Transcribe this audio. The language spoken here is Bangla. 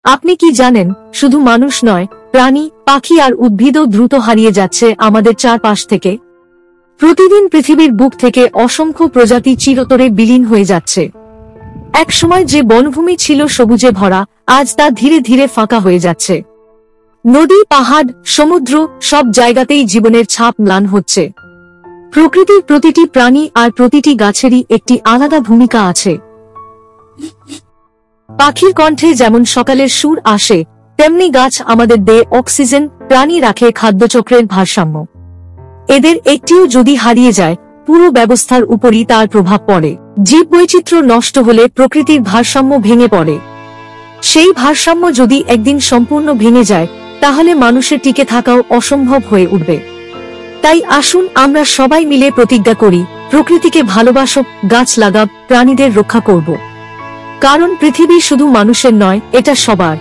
আপনি কি জানেন, শুধু মানুষ নয়, প্রাণী, পাখি আর উদ্ভিদও দ্রুত হারিয়ে যাচ্ছে আমাদের চারপাশ থেকে। প্রতিদিন পৃথিবীর বুক থেকে অসংখ্য প্রজাতি চিরতরে বিলীন হয়ে যাচ্ছে। একসময় যে বনভূমি ছিল সবুজে ভরা, আজ তা ধীরে ধীরে ফাঁকা হয়ে যাচ্ছে। নদী, পাহাড়, সমুদ্র, সব জায়গাতেই জীবনের ছাপ ম্লান হচ্ছে। প্রকৃতির প্রতিটি প্রাণী আর প্রতিটি গাছেরই একটি আলাদা ভূমিকা আছে। পাখির কণ্ঠে যেমন সকালের সুর আসে, তেমনি গাছ আমাদের দেহে অক্সিজেন, প্রাণী রাখে খাদ্যচক্রের ভারসাম্য। এদের একটিও যদি হারিয়ে যায়, পুরো ব্যবস্থার উপরই তার প্রভাব পড়ে। জীববৈচিত্র্য নষ্ট হলে প্রকৃতির ভারসাম্য ভেঙে পড়ে। সেই ভারসাম্য যদি একদিন সম্পূর্ণ ভেঙে যায়, তাহলে মানুষের টিকে থাকাও অসম্ভব হয়ে উঠবে। তাই আসুন আমরা সবাই মিলে প্রতিজ্ঞা করি, প্রকৃতিকে ভালোবাসব, গাছ লাগাব, প্রাণীদের রক্ষা করব। কারণ পৃথিবী শুধু মানুষের নয়, এটা সবার।